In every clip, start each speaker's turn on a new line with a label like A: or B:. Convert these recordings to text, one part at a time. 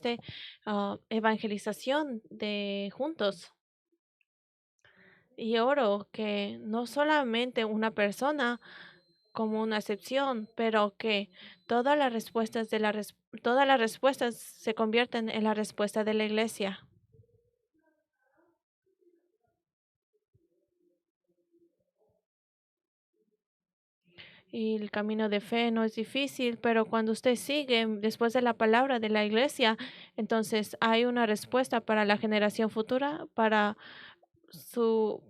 A: esta evangelización de juntos. Y oro que no solamente una persona como una excepción, pero que todas las respuestas se convierten en la respuesta de la iglesia. Y el camino de fe no es difícil, pero cuando usted sigue después de la palabra de la iglesia, entonces hay una respuesta para la generación futura, para su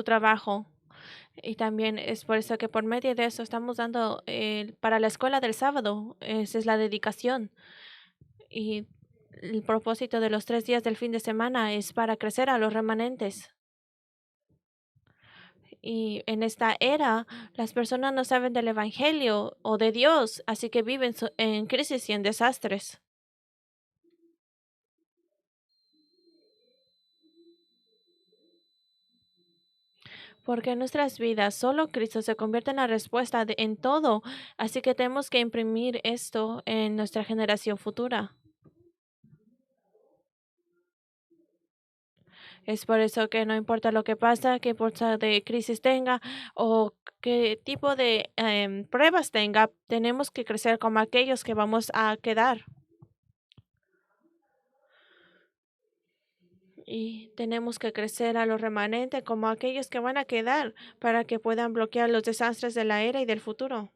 A: trabajo. Y también es por eso que por medio de eso estamos dando para la escuela del sábado. Esa es la dedicación. Y el propósito de los 3 días del fin de semana es para crecer a los remanentes. Y en esta era, las personas no saben del Evangelio o de Dios, así que viven en crisis y en desastres. Porque en nuestras vidas solo Cristo se convierte en la respuesta en todo, así que tenemos que imprimir esto en nuestra generación futura. Es por eso que no importa lo que pasa, qué porta de crisis tenga o qué tipo de pruebas tenga, tenemos que crecer como aquellos que vamos a quedar. Y tenemos que crecer a los remanentes como aquellos que van a quedar para que puedan bloquear los desastres de la era y del futuro.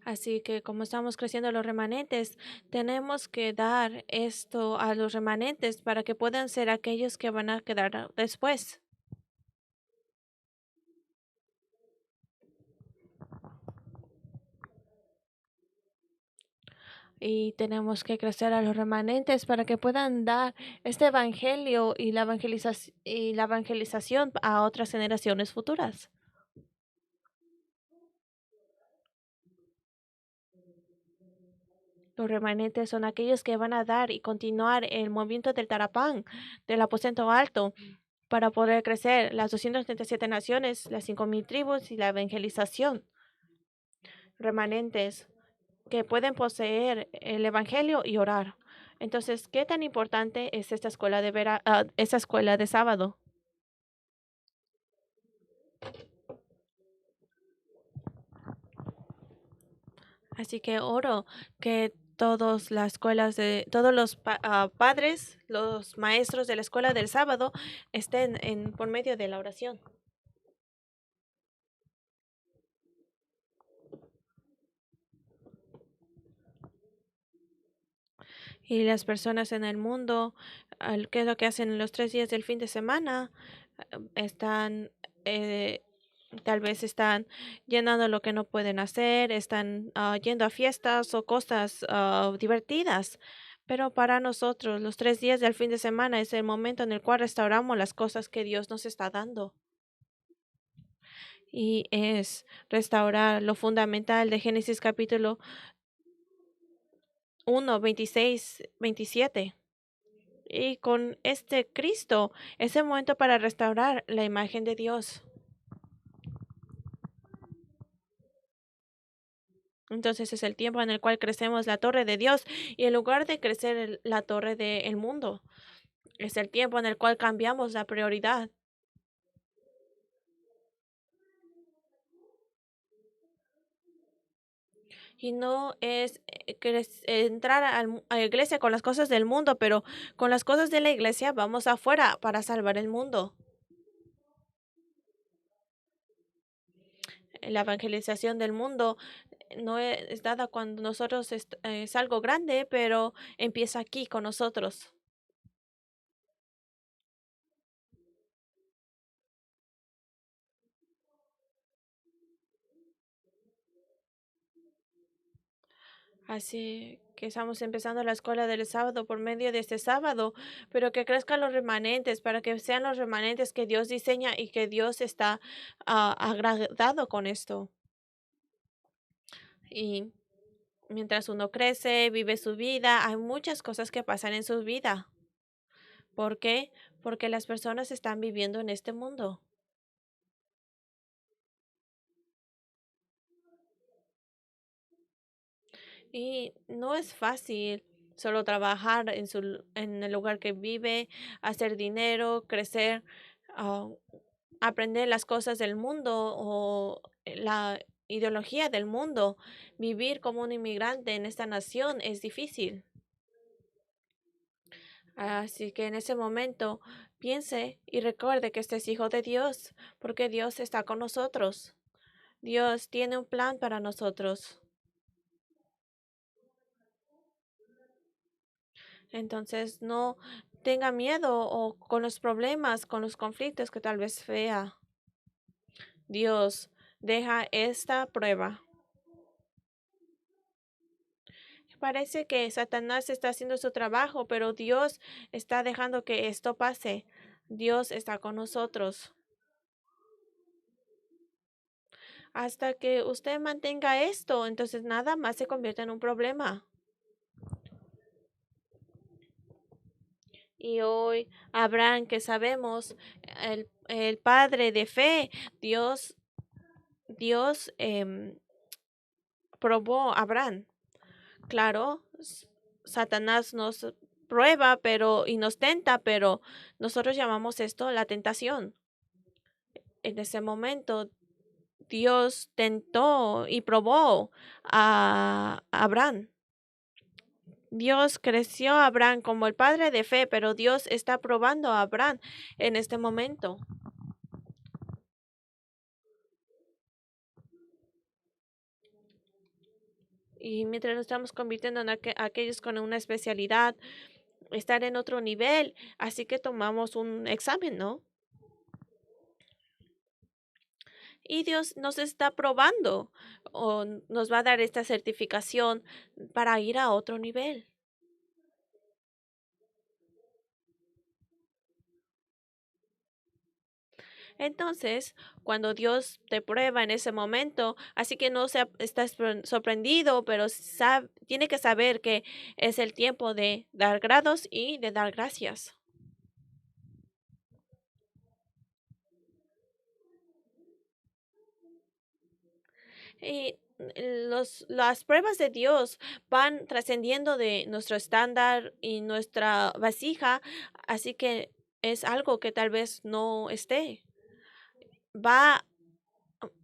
A: Así que como estamos creciendo los remanentes, tenemos que dar esto a los remanentes para que puedan ser aquellos que van a quedar después. Y tenemos que crecer a los remanentes para que puedan dar este evangelio y la evangelización a otras generaciones futuras. Los remanentes son aquellos que van a dar y continuar el movimiento del Tarapán, del aposento alto, para poder crecer las 237 naciones, las 5,000 tribus y la evangelización. Remanentes que pueden poseer el evangelio y orar. Entonces, ¿qué tan importante es esta esta escuela de sábado? Así que oro que todos los padres, los maestros de la escuela del sábado estén por medio de la oración. Y las personas en el mundo, ¿qué es lo que hacen en los 3 días del fin de semana? Están, eh, tal vez están llenando lo que no pueden hacer, están yendo a fiestas o cosas divertidas. Pero para nosotros, los 3 días del fin de semana es el momento en el cual restauramos las cosas que Dios nos está dando. Y es restaurar lo fundamental de Génesis capítulo 1, 26, 27. Y con este Cristo es el momento para restaurar la imagen de Dios. Entonces es el tiempo en el cual crecemos la torre de Dios y en lugar de crecer la torre del mundo, es el tiempo en el cual cambiamos la prioridad. Y no es entrar a la iglesia con las cosas del mundo, pero con las cosas de la iglesia vamos afuera para salvar el mundo. La evangelización del mundo no es dada cuando nosotros es algo grande, pero empieza aquí con nosotros. Así que estamos empezando la escuela del sábado por medio de este sábado, pero que crezcan los remanentes para que sean los remanentes que Dios diseña y que Dios está agradado con esto. Y mientras uno crece, vive su vida, hay muchas cosas que pasan en su vida. ¿Por qué? Porque las personas están viviendo en este mundo. Y no es fácil solo trabajar en el lugar que vive, hacer dinero, crecer, ah, aprender las cosas del mundo o la ideología del mundo. Vivir como un inmigrante en esta nación es difícil. Así que en ese momento piense y recuerde que este es hijo de Dios, porque Dios está con nosotros. Dios tiene un plan para nosotros. Entonces no tenga miedo o con los problemas, con los conflictos que tal vez vea. Dios deja esta prueba. Parece que Satanás está haciendo su trabajo, pero Dios está dejando que esto pase. Dios está con nosotros. Hasta que usted mantenga esto, entonces nada más se convierte en un problema. Y hoy Abraham, que sabemos, el padre de fe, Dios probó a Abraham. Claro, Satanás nos prueba, pero y nos tenta, pero nosotros llamamos esto la tentación. En ese momento, Dios tentó y probó a Abraham. Dios creció a Abraham como el padre de fe, pero Dios está probando a Abraham en este momento. Y mientras nos estamos convirtiendo en aquellos con una especialidad, estar en otro nivel, así que tomamos un examen, ¿no? Y Dios nos está probando o nos va a dar esta certificación para ir a otro nivel. Entonces, cuando Dios te prueba en ese momento, así que no estás sorprendido, pero tiene que saber que es el tiempo de dar grados y de dar gracias. Y las pruebas de Dios van trascendiendo de nuestro estándar y nuestra vasija, así que es algo que tal vez no esté. Va,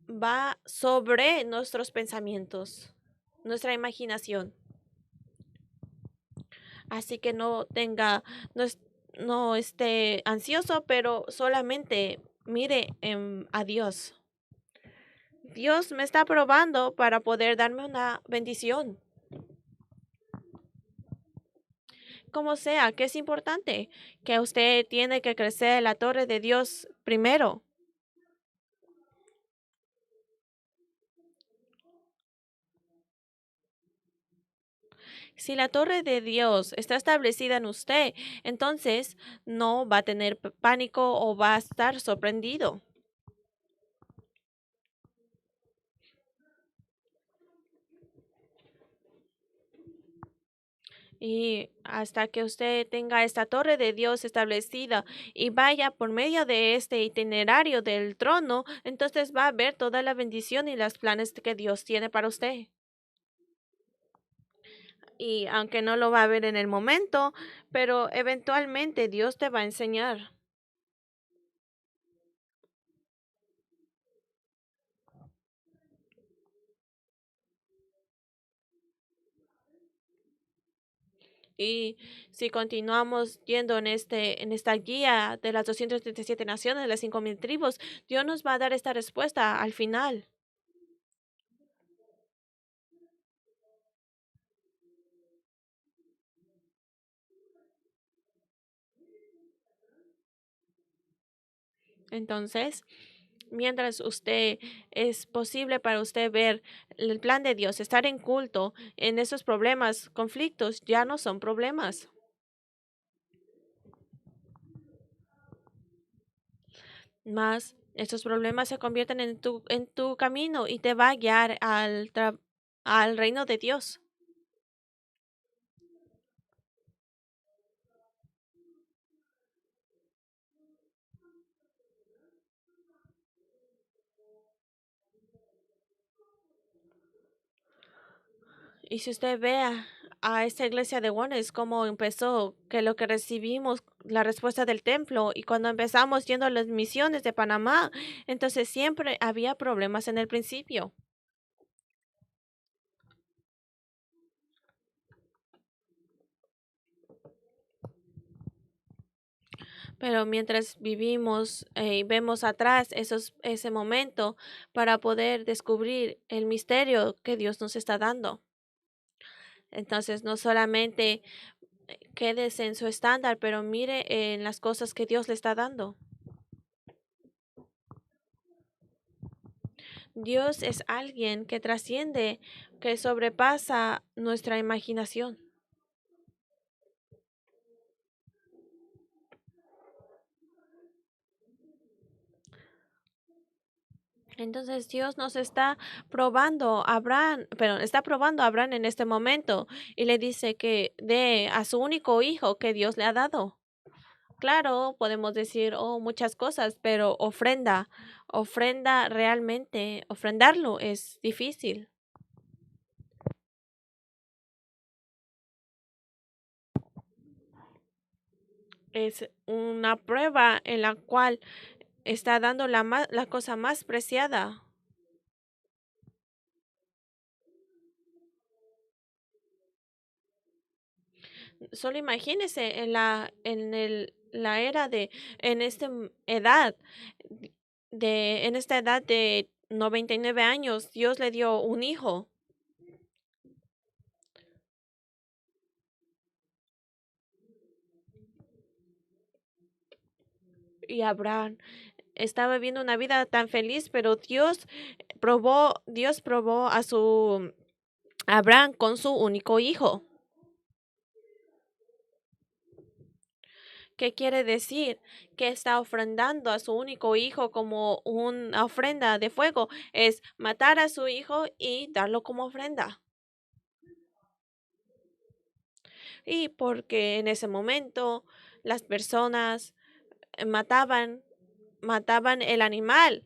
A: va sobre nuestros pensamientos, nuestra imaginación. Así que no, no esté ansioso, pero solamente mire a Dios. Dios me está probando para poder darme una bendición. Como sea, que es importante que usted tiene que crecer la torre de Dios primero. Si la torre de Dios está establecida en usted, entonces no va a tener pánico o va a estar sorprendido. Y hasta que usted tenga esta torre de Dios establecida y vaya por medio de este itinerario del trono, entonces va a ver toda la bendición y los planes que Dios tiene para usted. Y aunque no lo va a ver en el momento, pero eventualmente Dios te va a enseñar. Y si continuamos yendo en esta guía de las 237 naciones, las 5,000 tribus, Dios nos va a dar esta respuesta al final. Entonces, mientras usted es posible para usted ver el plan de Dios, estar en culto en esos problemas, conflictos, ya no son problemas. Más, estos problemas se convierten en tu camino y te va a guiar al reino de Dios. Y si usted vea a esta iglesia de Warnes, cómo empezó, que lo que recibimos, la respuesta del templo, y cuando empezamos yendo a las misiones de Panamá, entonces siempre había problemas en el principio. Pero mientras vivimos y vemos atrás ese momento para poder descubrir el misterio que Dios nos está dando. Entonces, no solamente quédese en su estándar, pero mire en las cosas que Dios le está dando. Dios es alguien que trasciende, que sobrepasa nuestra imaginación. Entonces Dios nos está probando a Abraham, pero está probando a Abraham en este momento y le dice que dé a su único hijo que Dios le ha dado. Claro, podemos decir muchas cosas, pero ofrenda realmente, ofrendarlo es difícil. Es una prueba en la cual está dando la cosa más preciada. Solo imagínese la era en esta edad, en esta edad de 99 años, Dios le dio un hijo. Y Abraham estaba viviendo una vida tan feliz, pero Dios probó a su Abraham con su único hijo. ¿Qué quiere decir? Que está ofrendando a su único hijo como una ofrenda de fuego. Es matar a su hijo y darlo como ofrenda. Y porque en ese momento las personas mataban el animal.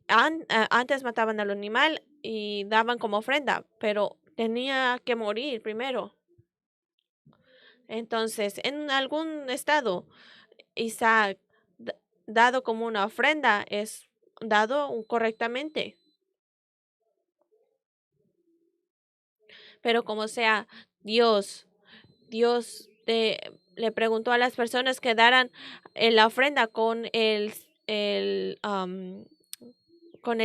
A: Antes mataban al animal y daban como ofrenda, pero tenía que morir primero. Entonces, en algún estado, Isaac, dado como una ofrenda, es dado correctamente. Pero como sea, Dios le preguntó a las personas que daran la ofrenda con con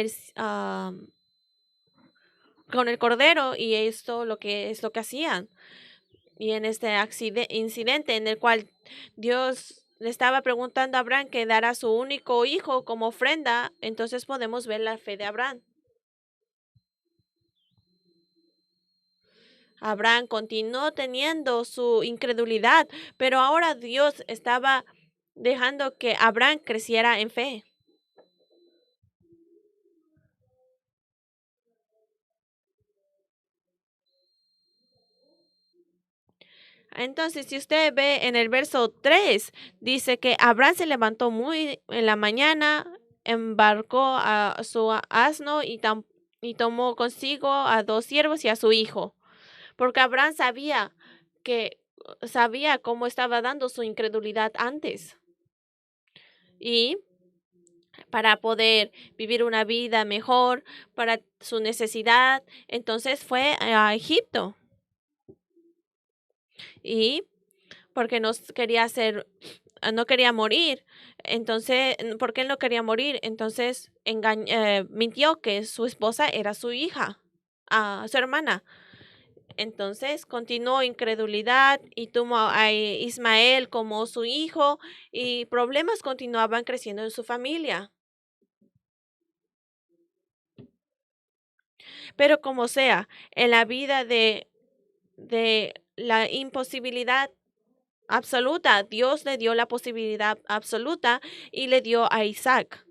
A: el cordero, y esto lo que es lo que hacían. Y en este incidente en el cual Dios le estaba preguntando a Abraham que dará su único hijo como ofrenda, entonces podemos ver la fe de Abraham. Abraham continuó teniendo su incredulidad, pero ahora Dios estaba dejando que Abraham creciera en fe. Entonces, si usted ve en el verso 3, dice que Abraham se levantó muy en la mañana, embarcó a su asno y tomó consigo a 2 siervos y a su hijo, porque Abraham sabía cómo estaba dando su incredulidad antes. Y para poder vivir una vida mejor, para su necesidad, entonces fue a Egipto. Y porque no quería morir. Entonces, ¿por qué él no quería morir? Entonces, mintió que su esposa era su hija, su hermana. Entonces, continuó incredulidad y tuvo a Ismael como su hijo, y problemas continuaban creciendo en su familia. Pero como sea, en la vida de la imposibilidad absoluta, Dios le dio la posibilidad absoluta y le dio a Isaac.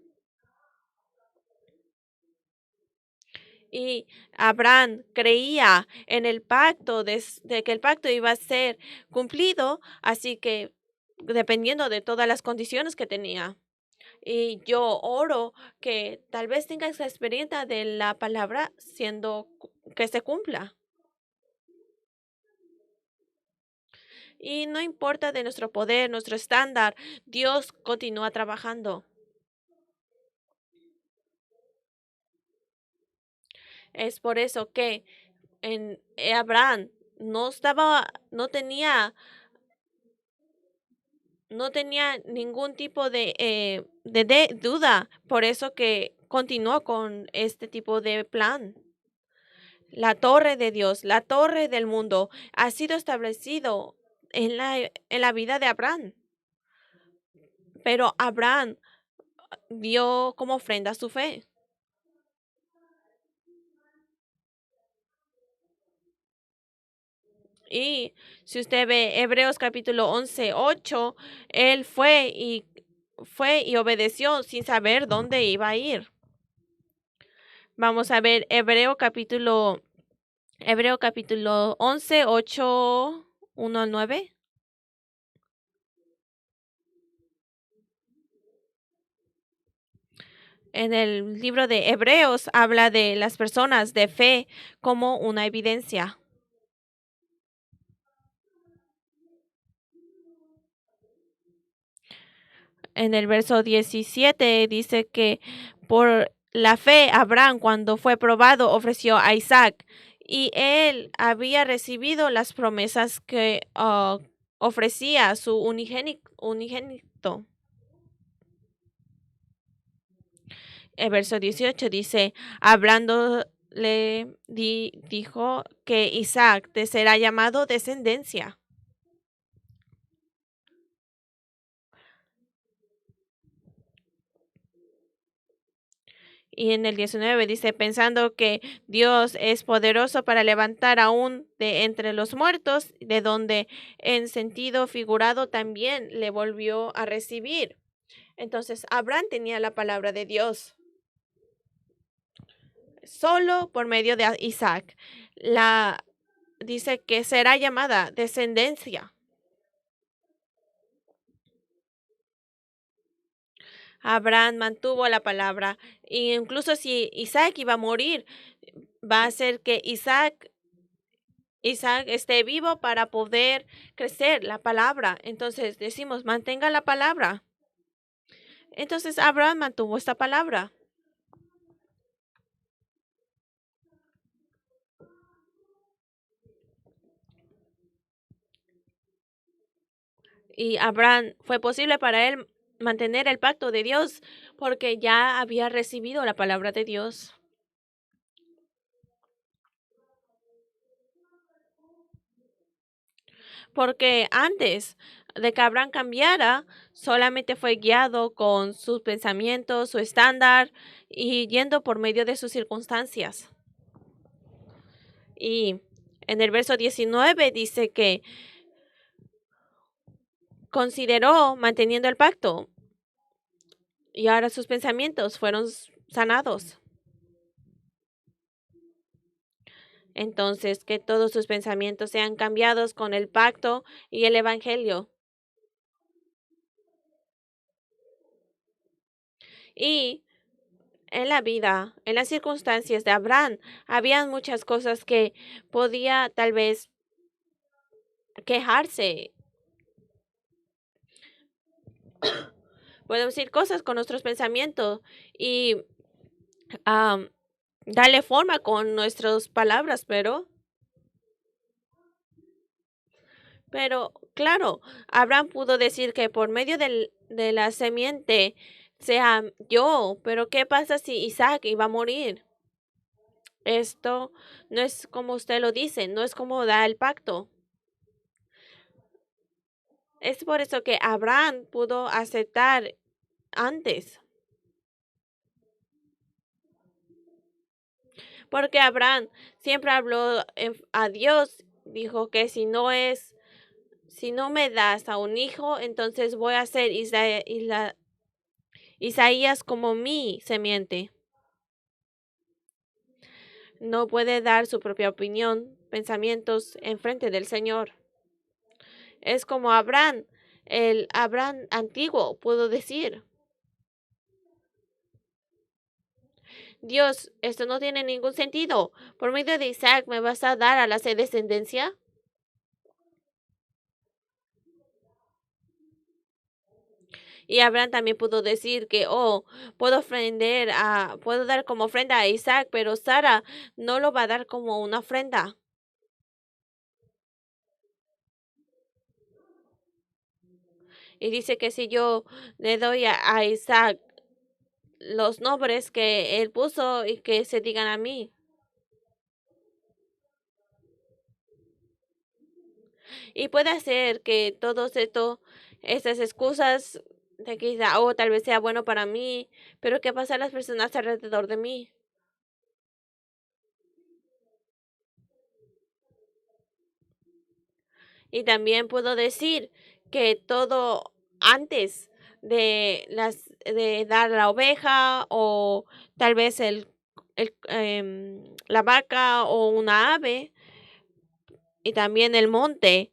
A: Y Abraham creía en el pacto, de que el pacto iba a ser cumplido, así que dependiendo de todas las condiciones que tenía. Y yo oro que tal vez tenga esa experiencia de la palabra que se cumpla. Y no importa de nuestro poder, nuestro estándar, Dios continúa trabajando. Es por eso que en Abraham no tenía ningún tipo de duda. Por eso que continuó con este tipo de plan. La torre de Dios, la torre del mundo, ha sido establecido en la vida de Abraham. Pero Abraham dio como ofrenda su fe. Y si usted ve Hebreos capítulo 11:8, él fue y obedeció sin saber dónde iba a ir. Vamos a ver Hebreo capítulo 11:8, 1 al 9. En el libro de Hebreos habla de las personas de fe como una evidencia. En el verso 17 dice que por la fe Abraham, cuando fue probado, ofreció a Isaac, y él había recibido las promesas que ofrecía a su unigénito. El verso 18 dice, hablándole, dijo que Isaac te será llamado descendencia. Y en el 19 dice, pensando que Dios es poderoso para levantar aún de entre los muertos, de donde en sentido figurado también le volvió a recibir. Entonces, Abraham tenía la palabra de Dios solo por medio de Isaac. Dice que será llamada descendencia. Abraham mantuvo la palabra. E incluso si Isaac iba a morir, va a ser que Isaac esté vivo para poder crecer la palabra. Entonces decimos, mantenga la palabra. Entonces Abraham mantuvo esta palabra. Y Abraham fue posible para él mantener el pacto de Dios porque ya había recibido la palabra de Dios. Porque antes de que Abraham cambiara, solamente fue guiado con sus pensamientos, su estándar y yendo por medio de sus circunstancias. Y en el verso 19 dice que consideró manteniendo el pacto y ahora sus pensamientos fueron sanados. Entonces, que todos sus pensamientos sean cambiados con el pacto y el evangelio. Y en la vida, en las circunstancias de Abraham, habían muchas cosas que podía tal vez quejarse. Podemos decir cosas con nuestros pensamientos y darle forma con nuestras palabras, pero claro, Abraham pudo decir que por medio de la semiente sea yo, pero ¿qué pasa si Isaac iba a morir? Esto no es como usted lo dice, no es como da el pacto. Es por eso que Abraham pudo aceptar antes. Porque Abraham siempre habló a Dios, dijo que si no me das a un hijo, entonces voy a hacer Isaías como mi semiente. No puede dar su propia opinión, pensamientos en frente del Señor. Es como Abraham, el Abraham antiguo, puedo decir. Dios, esto no tiene ningún sentido. Por medio de Isaac me vas a dar a la descendencia. Y Abraham también pudo decir que, oh, puedo dar como ofrenda a Isaac, pero Sara no lo va a dar como una ofrenda. Y dice que si yo le doy a Isaac los nombres que él puso y que se digan a mí. Y puede ser que estas excusas de que oh, tal vez sea bueno para mí, pero ¿qué pasa a las personas alrededor de mí? Y también puedo decir que todo antes de dar la oveja o tal vez la vaca o una ave y también el monte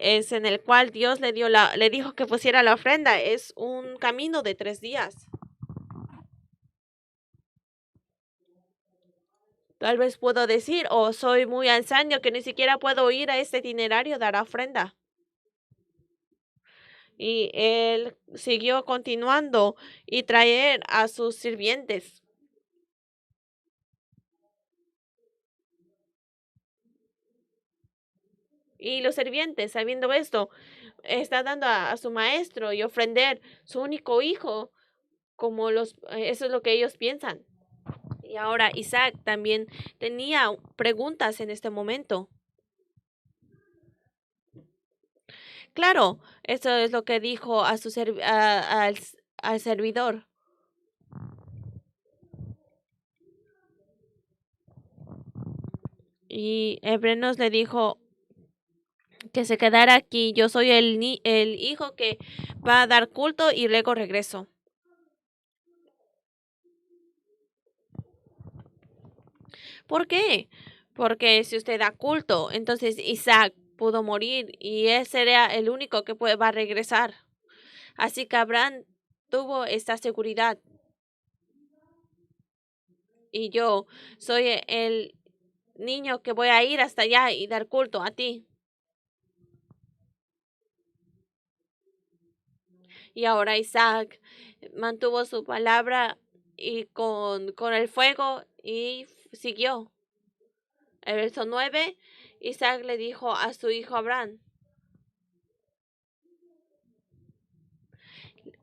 A: es en el cual Dios le dijo que pusiera la ofrenda. Es un camino de 3 días. Tal vez puedo decir, oh, soy muy anciano que ni siquiera puedo ir a este itinerario a dar ofrenda. Y él siguió continuando y traer a sus sirvientes. Y los sirvientes, sabiendo esto, está dando a su maestro y ofrender su único hijo, eso es lo que ellos piensan. Y ahora Isaac también tenía preguntas en este momento. Claro, eso es lo que dijo al servidor. Y Hebrenos le dijo que se quedara aquí. Yo soy el hijo que va a dar culto y luego regreso. ¿Por qué? Porque si usted da culto, entonces Isaac pudo morir y él sería el único que va a regresar. Así que Abraham tuvo esta seguridad. Y yo soy el niño que voy a ir hasta allá y dar culto a ti. Y ahora Isaac mantuvo su palabra y con el fuego y siguió. El verso 9, Isaac le dijo a su hijo Abraham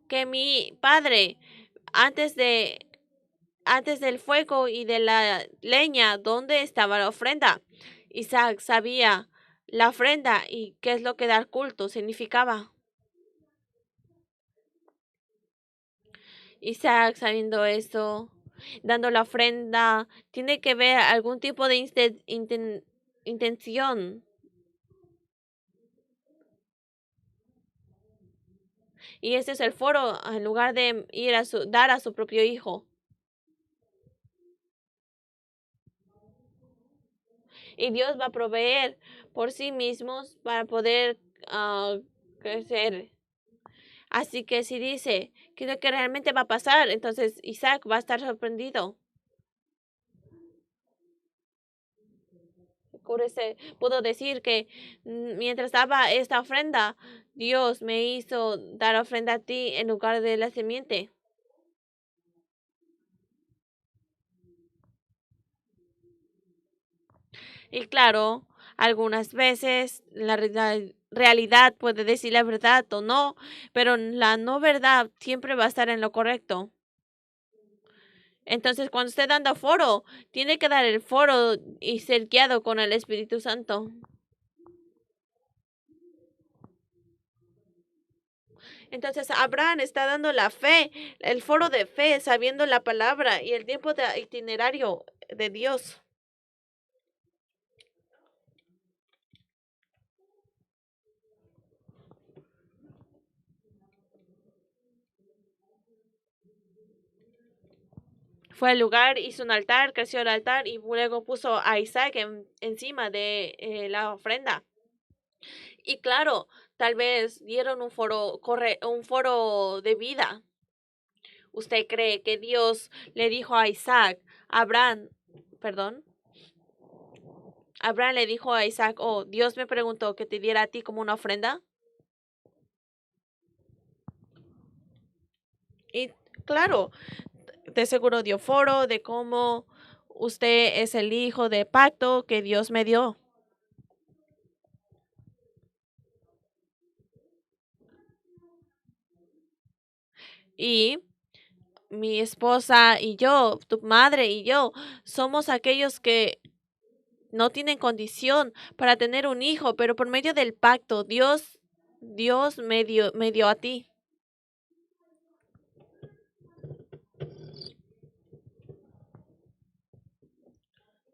A: que mi padre, antes de antes del fuego y de la leña, ¿dónde estaba la ofrenda? Isaac sabía la ofrenda y qué es lo que dar culto significaba. Isaac, sabiendo esto, dando la ofrenda, tiene que ver algún tipo de intención. Y ese es el foro, en lugar de ir dar a su propio hijo. Y Dios va a proveer por sí mismos para poder crecer. Así que si dice que es lo que realmente va a pasar, entonces Isaac va a estar sorprendido. Pudo decir que mientras daba esta ofrenda, Dios me hizo dar ofrenda a ti en lugar de la simiente. Y claro, algunas veces la realidad puede decir la verdad o no, pero la no verdad siempre va a estar en lo correcto. Entonces, cuando esté dando foro, tiene que dar el foro y ser guiado con el Espíritu Santo. Entonces, Abraham está dando la fe, el foro de fe, sabiendo la palabra y el tiempo de itinerario de Dios. Fue al lugar, hizo un altar, creció el altar y luego puso a Isaac encima de la ofrenda. Y claro, tal vez dieron un foro de vida. ¿Usted cree que Dios le dijo a Isaac, perdón? Abraham le dijo a Isaac, oh, Dios me preguntó que te diera a ti como una ofrenda. Y claro, de seguro dio foro de cómo usted es el hijo de pacto que Dios me dio. Y mi esposa y yo, tu madre y yo, somos aquellos que no tienen condición para tener un hijo, pero por medio del pacto, Dios me dio a ti.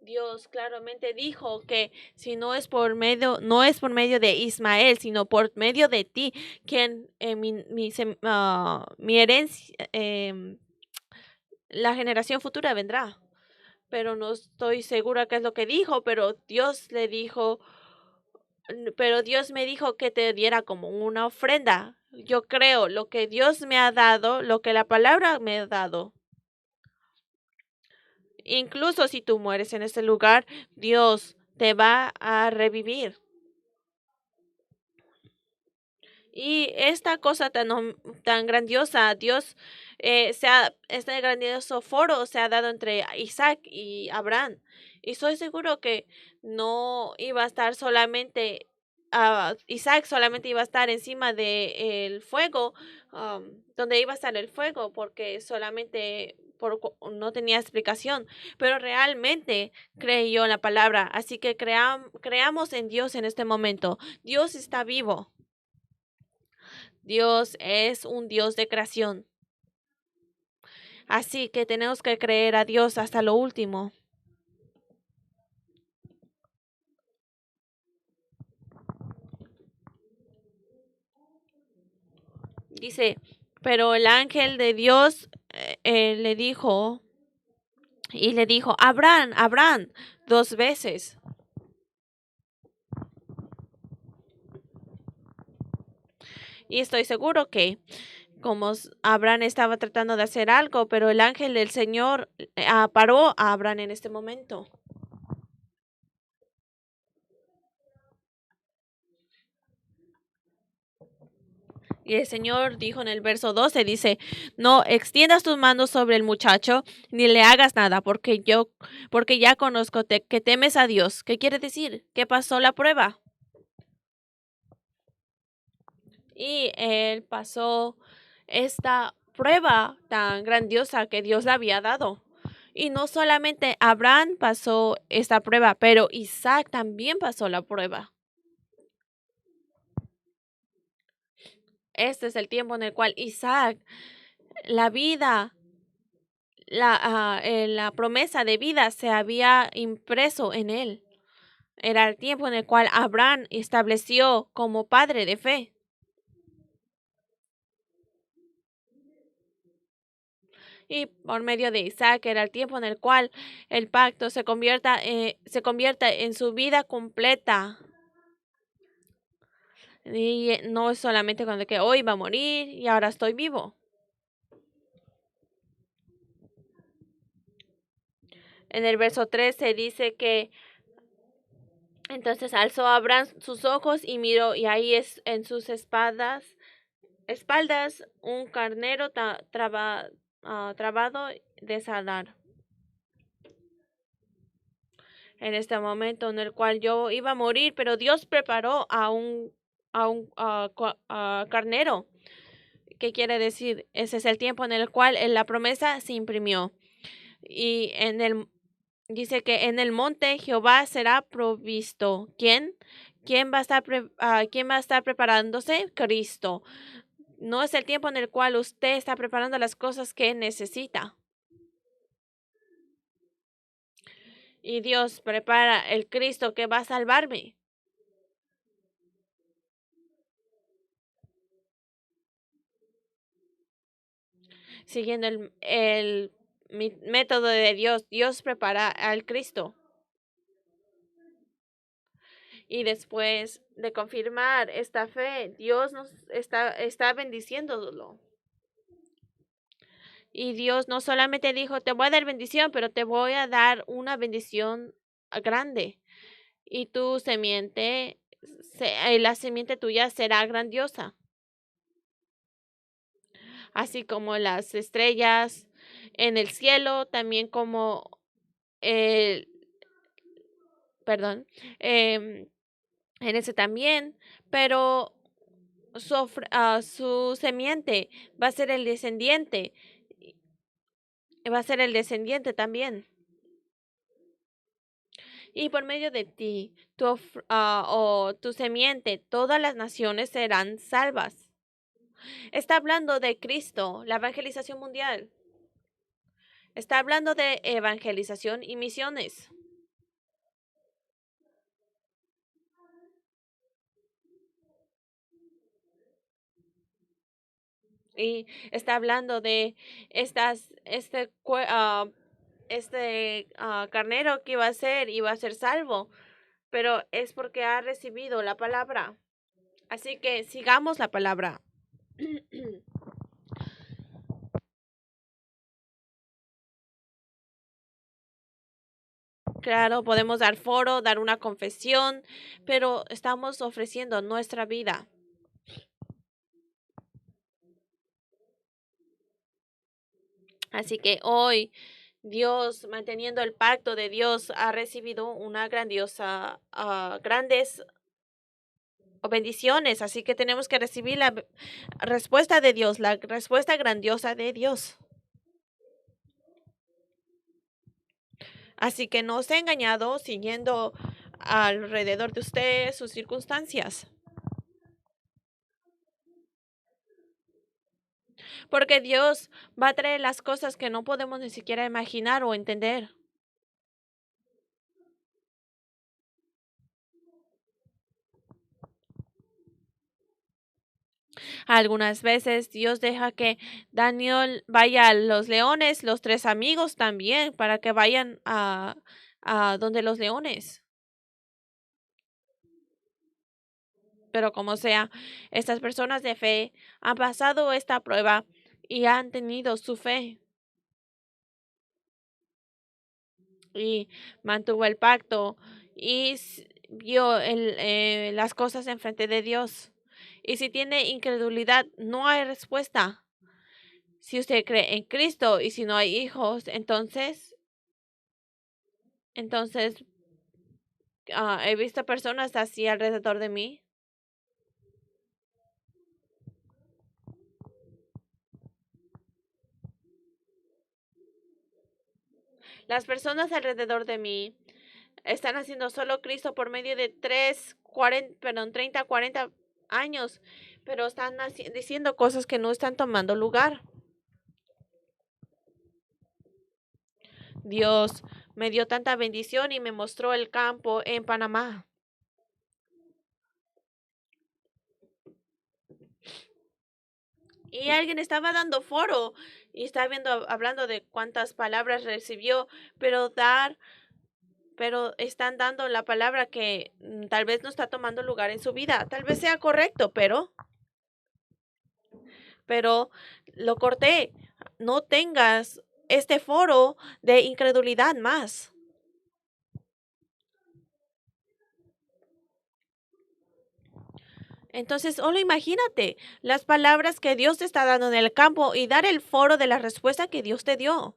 A: Dios claramente dijo que si no es por medio, no es por medio de Ismael, sino por medio de ti, quien mi herencia, la generación futura vendrá. Pero no estoy segura qué es lo que dijo, pero Dios le dijo, pero Dios me dijo que te diera como una ofrenda. Yo creo lo que Dios me ha dado, lo que la palabra me ha dado. Incluso si tú mueres en este lugar, Dios te va a revivir. Y esta cosa tan grandiosa, Dios, este grandioso foro se ha dado entre Isaac y Abraham. Y estoy seguro que no iba a estar solamente, Isaac solamente iba a estar encima de el fuego, donde iba a estar el fuego, porque solamente no tenía explicación, pero realmente creyó en la palabra. Así que creamos en Dios en este momento. Dios está vivo. Dios es un Dios de creación. Así que tenemos que creer a Dios hasta lo último. Dice, pero el ángel de Dios le dijo, Abraham, Abraham, 2 veces. Y estoy seguro que como Abraham estaba tratando de hacer algo, pero el ángel del Señor paró a Abraham en este momento. Y el Señor dijo en el verso 12, dice, no extiendas tus manos sobre el muchacho, ni le hagas nada, porque ya conozco que temes a Dios. ¿Qué quiere decir? ¿Qué pasó la prueba? Y él pasó esta prueba tan grandiosa que Dios le había dado. Y no solamente Abraham pasó esta prueba, pero Isaac también pasó la prueba. Este es el tiempo en el cual Isaac, la vida, la promesa de vida se había impreso en él. Era el tiempo en el cual Abraham estableció como padre de fe. Y por medio de Isaac era el tiempo en el cual el pacto se convierta en su vida completa. Y no es solamente cuando que hoy va a morir y ahora estoy vivo. En el verso 13 dice que entonces alzó Abraham sus ojos y miró, y ahí es en sus espaldas un carnero trabado de salar. En este momento en el cual yo iba a morir, pero Dios preparó a un carnero. ¿Qué quiere decir? Ese es el tiempo en el cual la promesa se imprimió. Y dice que en el monte Jehová será provisto. ¿Quién? ¿Quién va a estar preparándose? Cristo. No es el tiempo en el cual usted está preparando las cosas que necesita. Y Dios prepara el Cristo que va a salvarme. Siguiendo el método de Dios, Dios prepara al Cristo. Y después de confirmar esta fe, Dios nos está bendiciéndolo. Y Dios no solamente dijo, te voy a dar bendición, pero te voy a dar una bendición grande. Y tu semiente, la semiente tuya será grandiosa. así como las estrellas en el cielo, también como el, perdón, en ese también, pero su semiente va a ser el descendiente, va a ser el descendiente también. Y por medio de ti, o tu semiente, todas las naciones serán salvas. Está hablando de Cristo, la evangelización mundial. Está hablando de evangelización y misiones. Y está hablando de carnero que iba a ser salvo, pero es porque ha recibido la palabra. Así que sigamos la palabra. Claro, podemos dar foro, dar una confesión, pero estamos ofreciendo nuestra vida. Así que hoy Dios, manteniendo el pacto de Dios, ha recibido una grandiosa, grandes bendiciones. Así que tenemos que recibir la respuesta de Dios, la respuesta grandiosa de Dios. Así que no se ha engañado siguiendo alrededor de usted sus circunstancias. Porque Dios va a traer las cosas que no podemos ni siquiera imaginar o entender. Algunas veces Dios deja que Daniel vaya a los leones, los tres amigos también, para que vayan a donde los leones. Pero como sea, estas personas de fe han pasado esta prueba y han tenido su fe. Y mantuvo el pacto y vio las cosas enfrente de Dios. Y si tiene incredulidad, no hay respuesta. Si usted cree en Cristo y si no hay hijos, entonces he visto personas así alrededor de mí. Las personas alrededor de mí están haciendo solo Cristo por medio de 30, 40 años, pero están diciendo cosas que no están tomando lugar. Dios me dio tanta bendición y me mostró el campo en Panamá. Y alguien estaba dando foro y estaba hablando de cuántas palabras recibió, pero están dando la palabra que tal vez no está tomando lugar en su vida. Tal vez sea correcto, pero lo corté. No tengas este foro de incredulidad más. Entonces, solo imagínate las palabras que Dios te está dando en el campo y dar el foro de la respuesta que Dios te dio.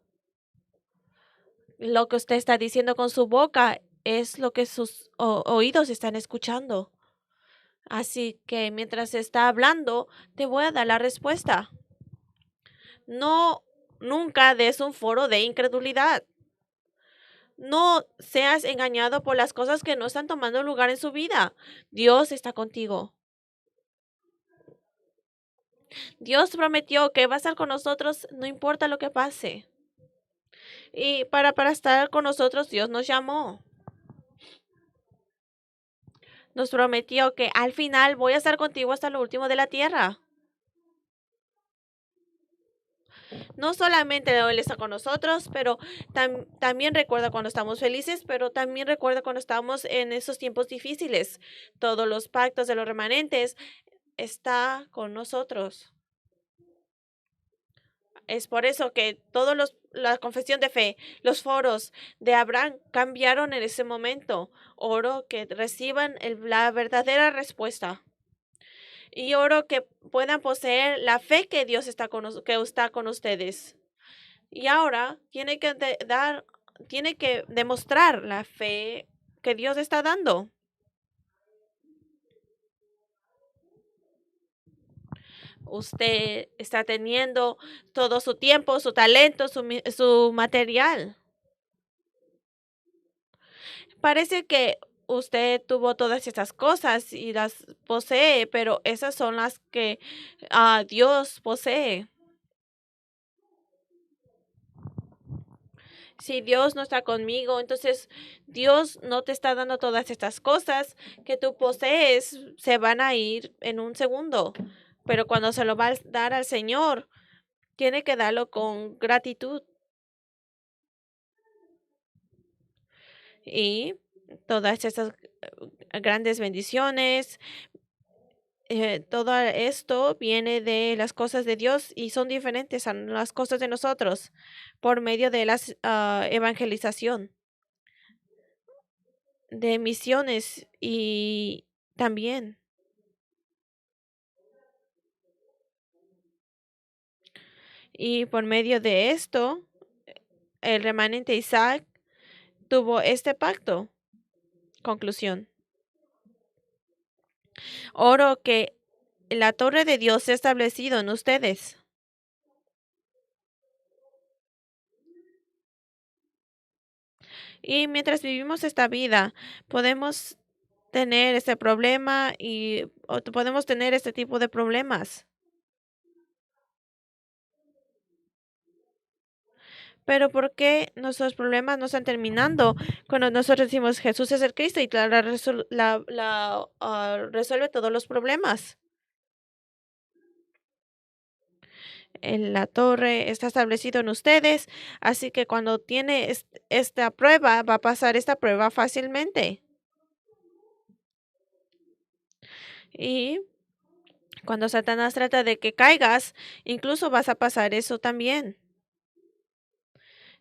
A: Lo que usted está diciendo con su boca es lo que sus oídos están escuchando. Así que mientras está hablando, te voy a dar la respuesta. No, nunca des un foro de incredulidad. No seas engañado por las cosas que no están tomando lugar en su vida. Dios está contigo. Dios prometió que va a estar con nosotros, no importa lo que pase. Y para estar con nosotros, Dios nos llamó. Nos prometió que al final voy a estar contigo hasta lo último de la tierra. No solamente Él está con nosotros, pero también recuerda cuando estamos felices, pero también recuerda cuando estamos en esos tiempos difíciles. Todos los pactos de los remanentes está con nosotros. Es por eso que la confesión de fe, los foros de Abraham cambiaron en ese momento. Oro que reciban la verdadera respuesta. Y oro que puedan poseer la fe que Dios que está con ustedes. Y ahora tiene que demostrar la fe que Dios está dando. Usted está teniendo todo su tiempo, su talento, su material. Parece que usted tuvo todas estas cosas y las posee, pero esas son las que Dios posee. Si Dios no está conmigo, entonces Dios no te está dando todas estas cosas que tú posees, se van a ir en un segundo. Pero cuando se lo va a dar al Señor, tiene que darlo con gratitud. Y todas estas grandes bendiciones, todo esto viene de las cosas de Dios y son diferentes a las cosas de nosotros por medio de la evangelización, de misiones y también. Y por medio de esto, el remanente Isaac tuvo este pacto. Conclusión. Oro que la torre de Dios se ha establecido en ustedes. Y mientras vivimos esta vida, podemos tener este problema o podemos tener este tipo de problemas. Pero ¿por qué nuestros problemas no están terminando cuando nosotros decimos Jesús es el Cristo y resuelve todos los problemas? En la torre está establecido en ustedes, así que cuando tiene esta prueba, va a pasar esta prueba fácilmente. Y cuando Satanás trata de que caigas, incluso vas a pasar eso también.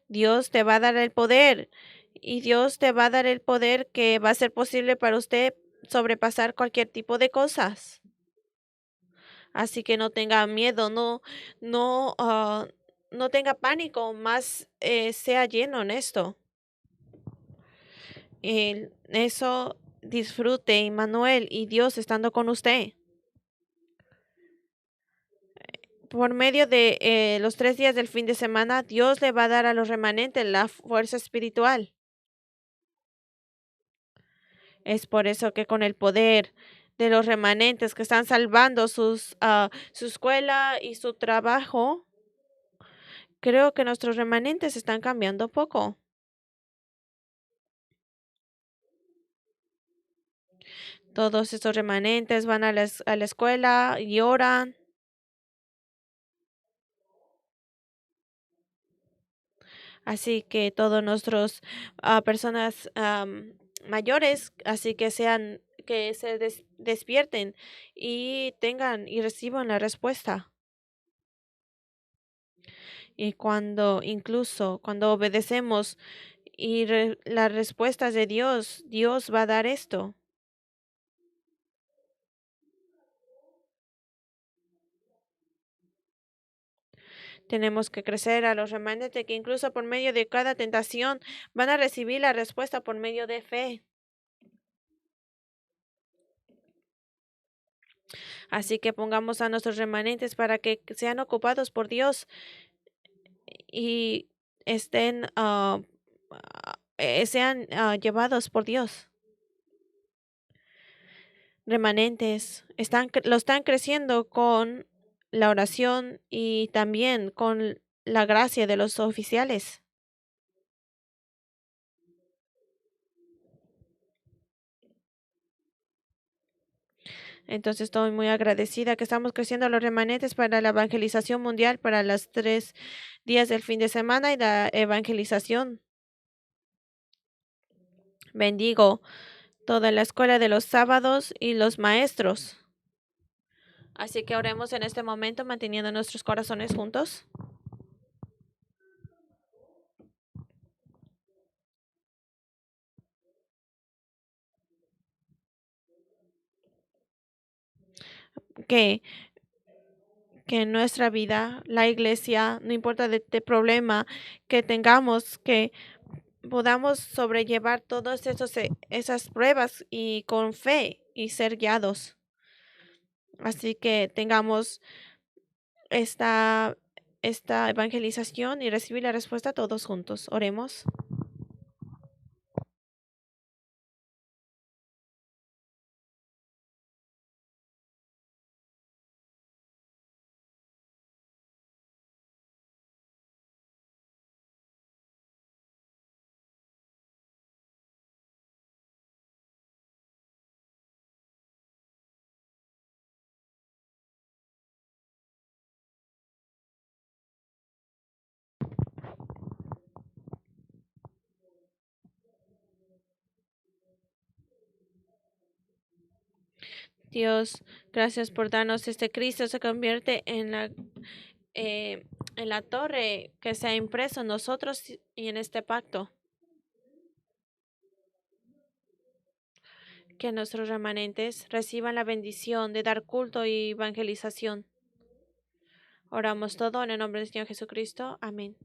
A: Dios te va a dar el poder y Dios te va a dar el poder que va a ser posible para usted sobrepasar cualquier tipo de cosas. Así que no tenga miedo, no tenga pánico, más sea lleno en esto. Eso disfrute, Emmanuel, y Dios estando con usted. Por medio de los 3 días del fin de semana, Dios le va a dar a los remanentes la fuerza espiritual. Es por eso que con el poder de los remanentes que están salvando su escuela y su trabajo, creo que nuestros remanentes están cambiando poco. Todos estos remanentes van a a la escuela y oran. Así que todos nuestros personas mayores, así que que se despierten y tengan y reciban la respuesta. Y incluso cuando obedecemos y las respuestas de Dios, Dios va a dar esto. Tenemos que crecer a los remanentes que incluso por medio de cada tentación van a recibir la respuesta por medio de fe. Así que pongamos a nuestros remanentes para que sean ocupados por Dios y estén, sean llevados por Dios. Remanentes lo están creciendo con la oración y también con la gracia de los oficiales. Entonces estoy muy agradecida que estamos creciendo los remanentes para la evangelización mundial para los 3 días del fin de semana y la evangelización. Bendigo toda la escuela de los sábados y los maestros. Así que oremos en este momento manteniendo nuestros corazones juntos. que, que en nuestra vida, la iglesia, no importa de problema que tengamos, que podamos sobrellevar todas esas pruebas y con fe y ser guiados. Así que tengamos esta, esta evangelización y recibir la respuesta todos juntos. Oremos. Dios, gracias por darnos este Cristo. Se convierte en la torre que se ha impreso en nosotros y en este pacto. Que nuestros remanentes reciban la bendición de dar culto y evangelización. Oramos todo en el nombre del Señor Jesucristo. Amén.